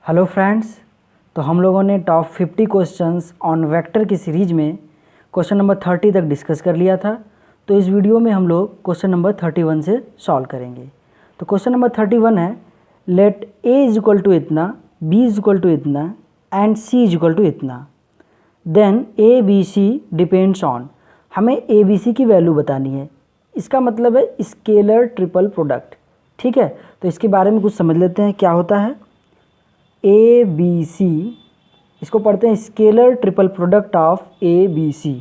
Hello friends, तो हम लोगों ने टॉप 50 क्वेश्चंस ऑन वेक्टर की सीरीज़ में क्वेश्चन नंबर 30 तक डिस्कस कर लिया था। तो इस वीडियो में हम लोग क्वेश्चन नंबर 31 से सॉल्व करेंगे। तो क्वेश्चन नंबर 31 है, let a is equal to इतना, b इज इक्वल टू इतना and c is equal to इतना, then a b c depends on. हमें a b c की वैल्यू बतानी है। इसका मतलब है स्केलर ट्रिपल प्रोडक्ट। ठीक है, तो इसके बारे में कुछ समझ लेते हैं क्या होता है। ए बी सी, इसको पढ़ते हैं scalar triple product of A B C.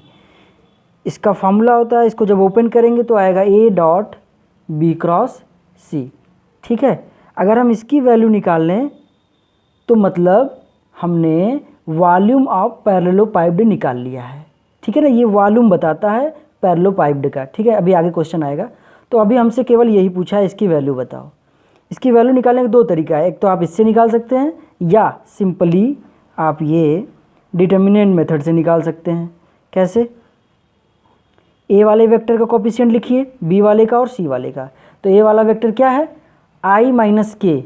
इसका फॉर्मूला होता है, इसको जब ओपन करेंगे तो आएगा ए डॉट बी क्रॉस सी। ठीक है, अगर हम इसकी वैल्यू निकाल लें तो मतलब हमने वॉल्यूम ऑफ पैरेललोपाइप्ड निकाल लिया है। ठीक है ना, ये वॉल्यूम बताता है पैरेललोपाइप्ड का। ठीक है, अभी आगे क्वेश्चन आएगा। तो अभी हमसे केवल यही पूछा है, इसकी वैल्यू बताओ। इसकी वैल्यू निकालने का दो तरीका है, एक तो आप इससे निकाल सकते हैं या सिंपली आप ये डिटर्मिनेंट मेथड से निकाल सकते हैं। कैसे? ए वाले वेक्टर का कोफिशिएंट लिखिए, बी वाले का और सी वाले का। तो ए वाला वेक्टर क्या है, आई माइनस के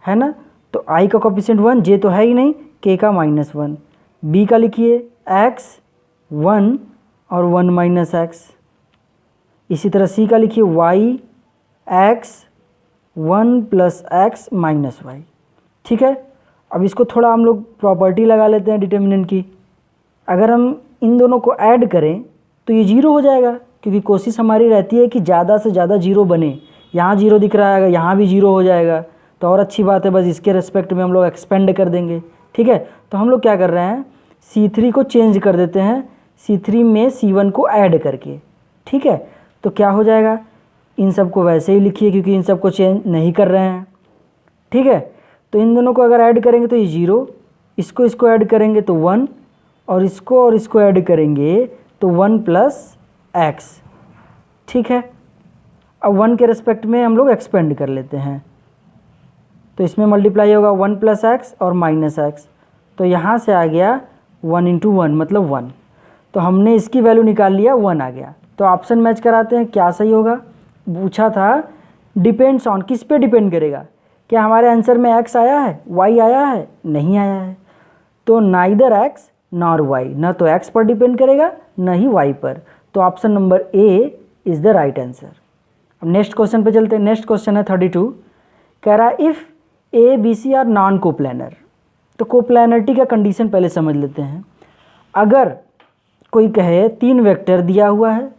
है ना, तो आई का कोफिशिएंट 1, जे तो है ही नहीं, के का -1। बी का लिखिए एक्स 1 और 1 माइनस एक्स। इसी तरह सी का लिखिए Y X 1 plus X minus Y. ठीक है, अब इसको थोड़ा हम लोग प्रॉपर्टी लगा लेते हैं डिटर्मिनेंट की। अगर हम इन दोनों को ऐड करें तो ये जीरो हो जाएगा, क्योंकि कोशिश हमारी रहती है कि ज़्यादा से ज़्यादा जीरो बने। यहाँ जीरो दिख रहा है, यहाँ भी जीरो हो जाएगा तो और अच्छी बात है, बस इसके रेस्पेक्ट में हम लोग एक्सपेंड कर देंगे। ठीक है, तो हम लोग क्या कर रहे हैं, C3 को चेंज कर देते हैं, C3 में C1 को ऐड करके। ठीक है, तो क्या हो जाएगा, इन सब को वैसे ही लिखिए क्योंकि इन सब को चेंज नहीं कर रहे हैं। ठीक है, तो इन दोनों को अगर ऐड करेंगे तो ये 0, इसको ऐड करेंगे तो 1 और इसको ऐड करेंगे तो 1 प्लस एक्स। ठीक है, अब 1 के रेस्पेक्ट में हम लोग एक्सपेंड कर लेते हैं, तो इसमें मल्टीप्लाई होगा 1 प्लस एक्स और माइनस एक्स। तो यहाँ से आ गया 1 इंटू 1 मतलब 1। तो हमने इसकी वैल्यू निकाल लिया, 1 आ गया। तो ऑप्शन मैच कराते हैं, क्या सही होगा। पूछा था डिपेंड्स ऑन, किस पे डिपेंड करेगा। क्या हमारे आंसर में x आया है, y आया है, नहीं आया है। तो नाइदर x नॉर y, न तो x पर डिपेंड करेगा न ही y पर। तो option number A is the right answer. अब नेक्स्ट क्वेश्चन पे चलते हैं। नेक्स्ट क्वेश्चन है 32, कह रहा है if A B C are non coplanar. तो कोप्लानरिटी का कंडीशन पहले समझ लेते हैं। अगर कोई कहे 3 वेक्टर दिया हुआ है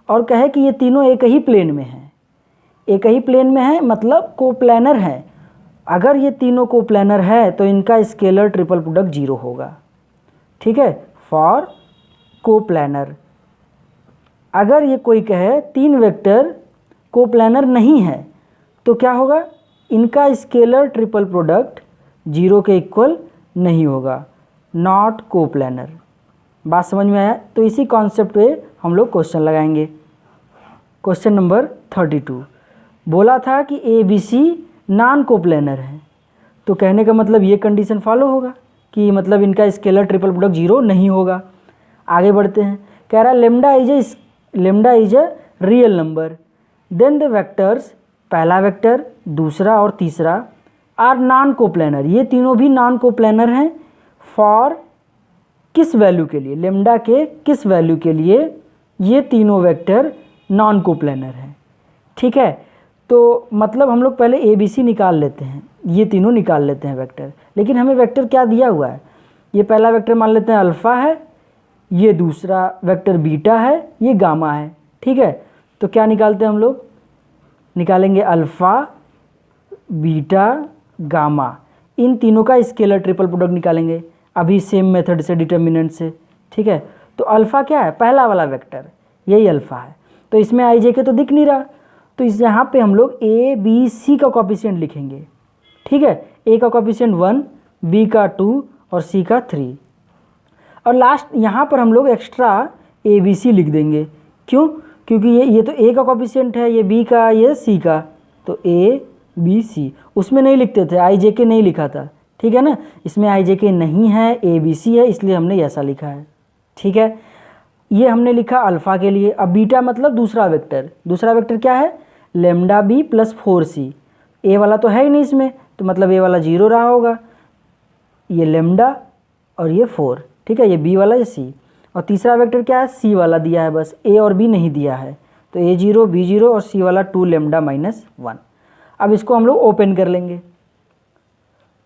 और कहे कि ये तीनों एक ही प्लेन में हैं, एक ही प्लेन में है मतलब कोप्लानर है। अगर ये तीनों कोप्लानर है तो इनका स्केलर ट्रिपल प्रोडक्ट 0 होगा। ठीक है, फॉर कोप्लानर। अगर ये कोई कहे 3 वेक्टर कोप्लानर नहीं है तो क्या होगा, इनका स्केलर ट्रिपल प्रोडक्ट 0 के इक्वल नहीं होगा, नॉट कोप्लानर। बात समझ में आया। तो इसी कॉन्सेप्ट पे हम लोग क्वेश्चन लगाएंगे। क्वेश्चन नंबर 32 बोला था कि A B C non coplanar है, तो कहने का मतलब ये कंडीशन फॉलो होगा कि मतलब इनका स्केलर ट्रिपल प्रोडक्ट 0 नहीं होगा। आगे बढ़ते हैं, कह रहा है lambda is a real number, then the vectors, पहला वेक्टर, दूसरा और तीसरा, आर नॉन कोप्लानर, ये तीनों भी नॉन कोप्लानर हैं। फॉर किस वैल्यू के लिए, लेमडा के किस वैल्यू के लिए ये तीनों वेक्टर नॉन कोप्लानर है। ठीक है, तो मतलब हम लोग पहले ए बी सी निकाल लेते हैं, ये तीनों निकाल लेते हैं वेक्टर। लेकिन हमें वेक्टर क्या दिया हुआ है, ये पहला वेक्टर मान लेते हैं अल्फ़ा है, ये दूसरा वेक्टर बीटा है, ये गामा है। ठीक है, तो क्या निकालते हैं हम लोग, निकालेंगे अल्फ़ा बीटा गामा, इन तीनों का स्केलर ट्रिपल प्रोडक्ट निकालेंगे अभी सेम मेथड से, डिटर्मिनेंट से। ठीक है, तो अल्फ़ा क्या है, पहला वाला वेक्टर, यही अल्फ़ा है। तो इसमें आई जे के तो दिख नहीं रहा, तो इस यहाँ पे हम लोग ए बी सी का कोफिशिएंट लिखेंगे। ठीक है, ए का कोफिशिएंट 1, बी का 2 और सी का 3, और लास्ट यहाँ पर हम लोग एक्स्ट्रा ए बी सी लिख देंगे। क्यों, क्योंकि ये तो ए का कोफिशिएंट है, ये बी का, ये सी का, तो ए बी सी उसमें नहीं लिखते थे, आई जे के नहीं लिखा था। ठीक है ना, इसमें आई जे के नहीं है, ए बी सी है, इसलिए हमने ऐसा लिखा है। ठीक है, ये हमने लिखा अल्फ़ा के लिए। अब बीटा मतलब दूसरा वेक्टर, दूसरा वेक्टर क्या है, लेमडा बी प्लस 4 सी। ए वाला तो है ही नहीं इसमें, तो मतलब ये वाला 0 रहा होगा, ये लेमडा और ये 4, ठीक है, ये बी वाला ये सी। और तीसरा वेक्टर क्या है, सी वाला दिया है, बस ए और बी नहीं दिया है, तो ए 0 बी 0 और सी वाला 2 लेमडा माइनस 1। अब इसको हम लोग ओपन कर लेंगे,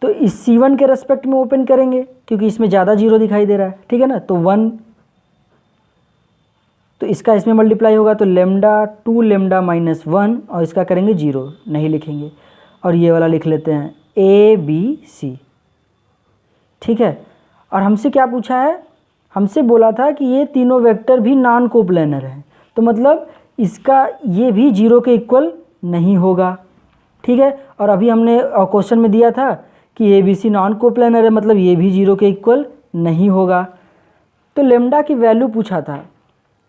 तो इस C1 के रेस्पेक्ट में ओपन करेंगे क्योंकि इसमें ज़्यादा 0 दिखाई दे रहा है, ठीक है ना, तो 1, तो इसका इसमें मल्टीप्लाई होगा तो लेमडा 2 लेमडा माइनस 1 और इसका करेंगे 0, नहीं लिखेंगे, और ये वाला लिख लेते हैं ए बी सी, ठीक है। और हमसे क्या पूछा है, हमसे बोला था कि ये तीनों वेक्टर भी नॉन कोप्लेनर हैं, तो मतलब इसका ये भी 0 के इक्वल नहीं होगा, ठीक है। और अभी हमने क्वेश्चन में दिया था कि A B C non coplanar है, मतलब ये भी 0 के इक्वल नहीं होगा। तो लेमडा की वैल्यू पूछा था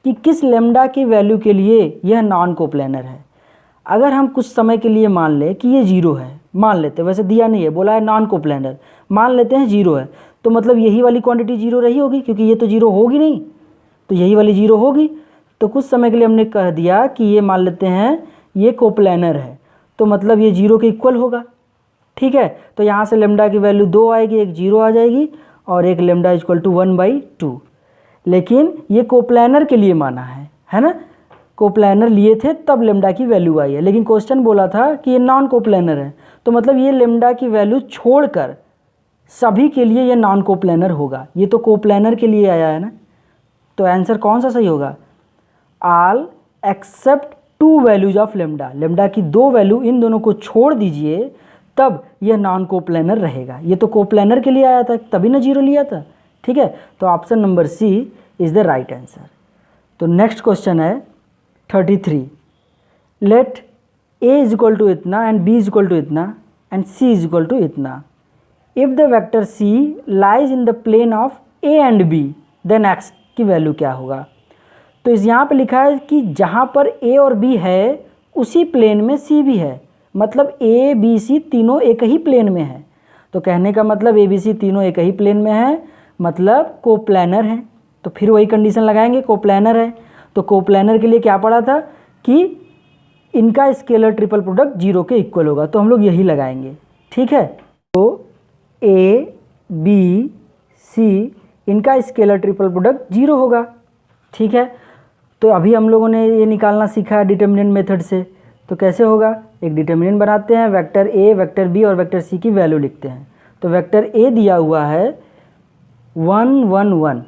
कि किस लेमडा की वैल्यू के लिए यह नॉन कोप्लेनर है। अगर हम कुछ समय के लिए मान लें कि ये 0 है, मान लेते, वैसे दिया नहीं है, बोला है नॉन कोप्लेनर, मान लेते हैं 0 है, तो मतलब यही वाली क्वांटिटी 0 रही होगी क्योंकि ये तो 0 होगी नहीं, तो यही वाली 0 होगी। तो कुछ समय के लिए हमने कह दिया कि ये मान लेते हैं ये कोप्लेनर है, तो मतलब ये 0 के इक्वल होगा, ठीक है। तो यहाँ से लेमडा की वैल्यू 2 आएगी, एक 0 आ जाएगी और एक लेमडा इक्वल टू 1/2। लेकिन ये कोप्लेनर के लिए माना है ना, कोप्लेनर लिए थे तब लेमडा की वैल्यू आई है, लेकिन क्वेश्चन बोला था कि ये नॉन कोप्लेनर है, तो मतलब ये लेमडा की वैल्यू छोड़कर सभी के लिए ये नॉन कोप्लेनर होगा। ये तो कोप्लेनर के लिए आया है ना, तो आंसर कौन सा सही होगा, all except 2 values of lambda, lambda की 2 वैल्यू, इन दोनों को छोड़ दीजिए तब यह नॉन कोप्लेनर रहेगा। ये तो कोप्लेनर के लिए आया था तभी ना 0 लिया था, ठीक है। तो option number C is the right answer. तो नेक्स्ट क्वेश्चन है 33, let A is equal to इतना and B is equal to इतना and C is equal to इतना। If the vector C lies in the plane of A and B then X की वैल्यू क्या होगा। तो इस यहाँ पे लिखा है कि जहाँ पर ए और बी है उसी प्लेन में सी भी है, मतलब ए बी सी तीनों एक ही प्लेन में है। तो कहने का मतलब ए बी सी तीनों एक ही प्लेन में है, मतलब कोप्लेनर है। तो फिर वही कंडीशन लगाएंगे, कोप्लेनर है तो कोप्लेनर के लिए क्या पढ़ा था कि इनका स्केलर ट्रिपल प्रोडक्ट 0 के इक्वल होगा, तो हम लोग यही लगाएंगे, ठीक है। तो ए बी सी इनका स्केलर ट्रिपल प्रोडक्ट 0 होगा, ठीक है। तो अभी हम लोगों ने ये निकालना सीखा है डिटर्मिनेंट मेथड से, तो कैसे होगा, एक डिटर्मिनेंट बनाते हैं, वेक्टर ए, वेक्टर बी और वेक्टर सी की वैल्यू लिखते हैं। तो वेक्टर ए दिया हुआ है 1 1 1,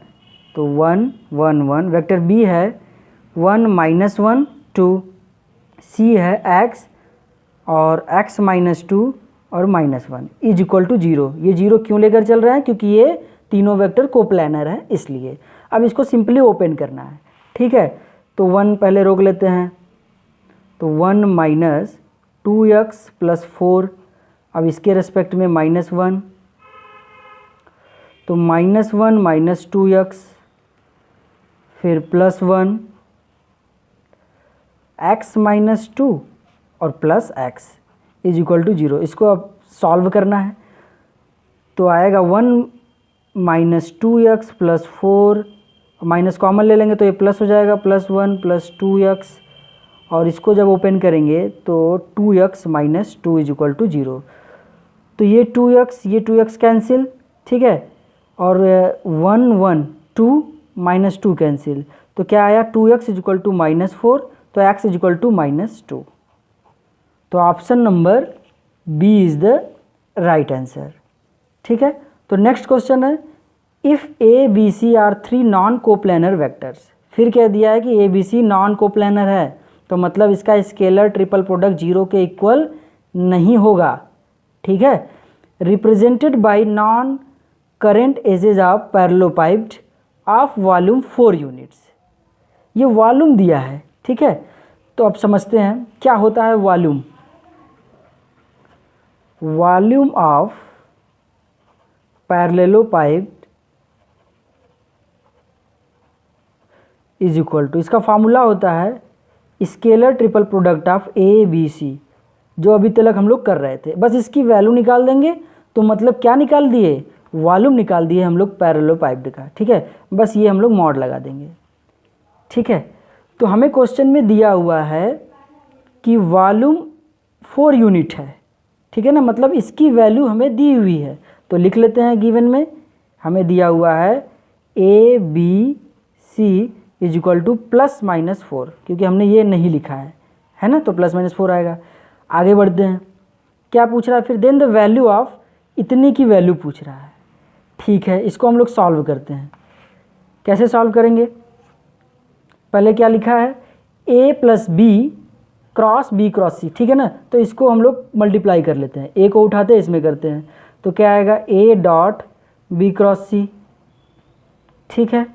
तो 1 1 1, वेक्टर बी है 1 -1 2, सी है x और x -2 और -1 इज इक्वल टू 0। ये 0 क्यों लेकर चल रहे हैं, क्योंकि ये तीनों वेक्टर कोप्लेनर है इसलिए। अब इसको सिंपली ओपन करना है, ठीक है। तो 1 पहले रोक लेते हैं, तो 1 - 2x + 4, अब इसके रेस्पेक्ट में -1, तो -1 - 2x फिर +1 x - 2 और plus x is equal to 0। इसको अब सॉल्व करना है, तो आएगा 1 - 2x + 4, माइनस कॉमन ले लेंगे तो ये प्लस हो जाएगा, +1 + 2x, और इसको जब ओपन करेंगे तो 2x - 2 इज इक्वल टू 0। तो ये 2x कैंसिल, ठीक है, और 1 1 2 -2 कैंसिल, तो क्या आया 2x इज इक्वल टू -4, तो x इज इक्वल टू -2। तो option number B is the right answer, ठीक है। तो नेक्स्ट क्वेश्चन है, if A B C are 3 non coplanar vectors, फिर कह दिया है कि A B C non coplanar है, तो मतलब इसका स्केलर ट्रिपल प्रोडक्ट 0 के इक्वल नहीं होगा, ठीक है। Represented by non current edges of parallelepiped of volume 4 units, ये वॉल्यूम दिया है, ठीक है। तो अब समझते हैं क्या होता है volume. Volume of parallelepiped is equal to, इसका फार्मूला होता है scalar triple product of A B C, जो अभी तक हम लोग कर रहे थे। बस इसकी वैल्यू निकाल देंगे तो मतलब क्या निकाल दिए, वॉल्यूम निकाल दिए हम लोग पैरेललोपाइप्ड का, ठीक है। बस ये हम लोग मॉड लगा देंगे, ठीक है। तो हमें क्वेश्चन में दिया हुआ है कि वॉल्यूम 4 यूनिट है, ठीक है ना, मतलब इसकी वैल्यू हमें दी हुई है। तो लिख लेते हैं, गिवन में हमें दिया हुआ है A B C is equal to +-4, क्योंकि हमने ये नहीं लिखा है ना, तो +-4 आएगा। आगे बढ़ते हैं, क्या पूछ रहा है फिर, देन द वैल्यू ऑफ, इतनी की वैल्यू पूछ रहा है। ठीक है, इसको हम लोग सॉल्व करते हैं। कैसे सॉल्व करेंगे, पहले क्या लिखा है, a + b cross b cross c, ठीक है ना, तो इसको हम लोग मल्टीप्लाई कर लेते हैं, a को उठाते हैं इसमें करते हैं, तो क्या आएगा a dot b cross c, ठीक है।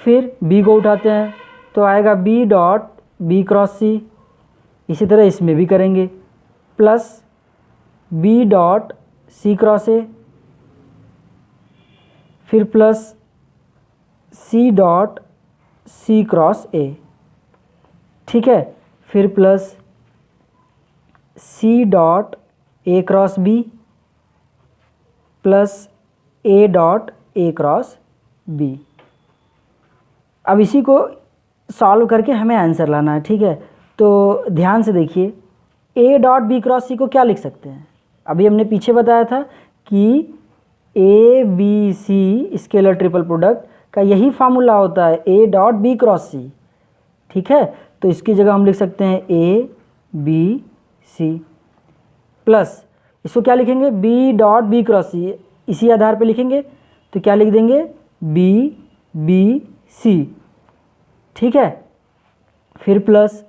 फिर b को उठाते हैं तो आएगा b dot b cross c, इसी तरह इसमें भी करेंगे, plus b dot c cross a, फिर plus c dot c cross a, ठीक है। फिर plus c dot a cross b plus a dot a cross b। अब इसी को सॉल्व करके हमें आंसर लाना है, ठीक है। तो ध्यान से देखिए, a dot b cross c को क्या लिख सकते हैं, अभी हमने पीछे बताया था कि a b c scalar triple product का यही फार्मूला होता है, a dot b cross c, ठीक है। तो इसकी जगह हम लिख सकते हैं a b c प्लस, इसको क्या लिखेंगे, b dot b cross c, इसी आधार पे लिखेंगे, तो क्या लिख देंगे b b c, ठीक है। फिर प्लस,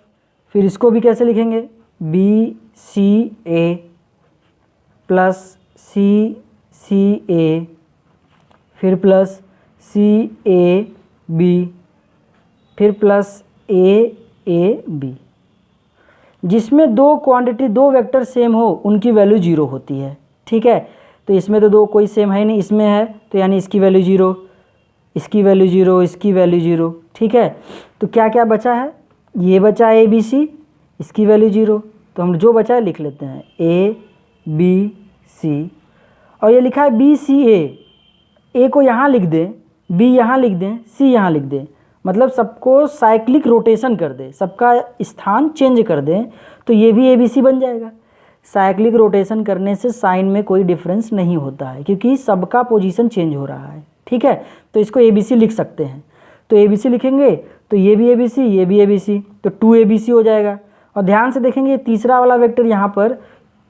फिर इसको भी कैसे लिखेंगे, b c a plus c c a, फिर प्लस c a b, फिर प्लस a a b। जिसमें दो क्वांटिटी, दो वेक्टर सेम हो उनकी वैल्यू 0 होती है, ठीक है। तो इसमें तो दो कोई सेम है नहीं, इसमें है तो यानी इसकी वैल्यू 0, इसकी वैल्यू 0, इसकी वैल्यू 0, ठीक है। तो क्या क्या बचा है, ये बचा है a b c, इसकी वैल्यू 0, तो हम जो बचा है लिख लेते हैं a b c, और ये लिखा है b c a को यहाँ लिख दें, b यहाँ लिख दें, c यहाँ लिख दें, मतलब सबको साइक्लिक रोटेशन कर दें, सबका स्थान चेंज कर दें, तो ये भी ए बी सी बन जाएगा। साइक्लिक रोटेशन करने से साइन में कोई डिफरेंस नहीं होता है, क्योंकि सबका पोजीशन चेंज हो रहा है, ठीक है। तो इसको ए बी सी लिख सकते हैं, तो ए बी सी लिखेंगे तो ये भी ए बी सी, ये भी ए बी सी, तो 2 ए बी सी हो जाएगा। और ध्यान से देखेंगे, तीसरा वाला वेक्टर यहाँ पर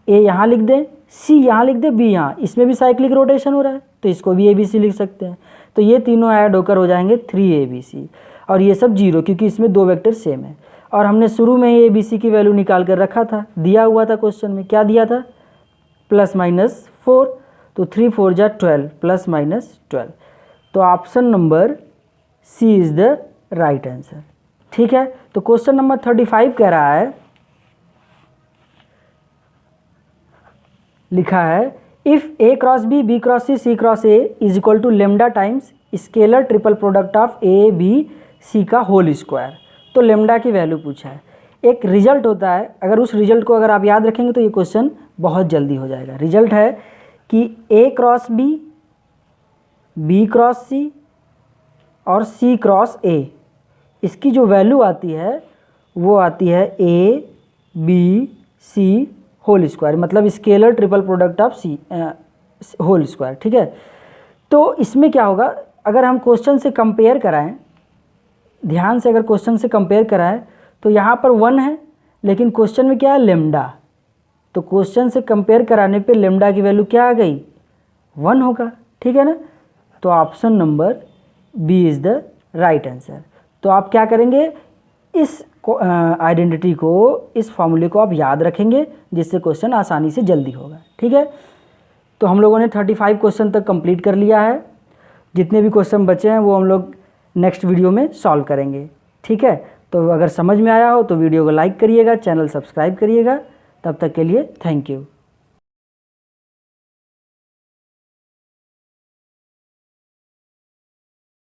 ए यहाँ लिख दें, सी यहाँ लिख दें, बी यहाँ, इसमें भी साइक्लिक रोटेशन हो रहा है, तो इसको भी ए बी सी लिख सकते हैं। तो ये तीनों ऐड होकर हो जाएंगे 3 ए बी सी, और ये सब 0, क्योंकि इसमें दो वेक्टर सेम है। और हमने शुरू में ही ए बी सी की वैल्यू निकाल कर रखा था, दिया हुआ था क्वेश्चन में, क्या दिया था, +-4, तो 3 4 जा 12, +-12। तो option number C is the right answer, ठीक है। तो क्वेश्चन नंबर 35 कह रहा है, लिखा है if a cross b, b cross c, c cross a is equal to lambda times scalar triple product of a b c का whole square. तो लेमडा की वैल्यू पूछा है, एक रिजल्ट होता है, अगर उस रिजल्ट को अगर आप याद रखेंगे तो ये क्वेश्चन बहुत जल्दी हो जाएगा। रिजल्ट है कि a cross b, b cross c और c क्रॉस a, इसकी जो वैल्यू आती है वो आती है a b c whole square, मतलब scalar triple product of C whole square, ठीक है। तो इसमें क्या होगा, अगर हम क्वेश्चन से कंपेयर कराएं, ध्यान से अगर क्वेश्चन से कंपेयर कराएं तो यहाँ पर 1 है, लेकिन क्वेश्चन में क्या है, लेमडा, तो क्वेश्चन से कंपेयर कराने पे लेमडा की वैल्यू क्या आ गई, 1 होगा, ठीक है ना। तो option number B is the right answer. तो आप क्या करेंगे, इस आइडेंटिटी को, इस फॉर्मूले को आप याद रखेंगे, जिससे क्वेश्चन आसानी से जल्दी होगा, ठीक है। तो हम लोगों ने 35 क्वेश्चन तक कंप्लीट कर लिया है, जितने भी क्वेश्चन बचे हैं वो हम लोग नेक्स्ट वीडियो में सॉल्व करेंगे, ठीक है। तो अगर समझ में आया हो तो वीडियो को लाइक करिएगा, चैनल सब्सक्राइब करिएगा। तब तक के लिए थैंक यू।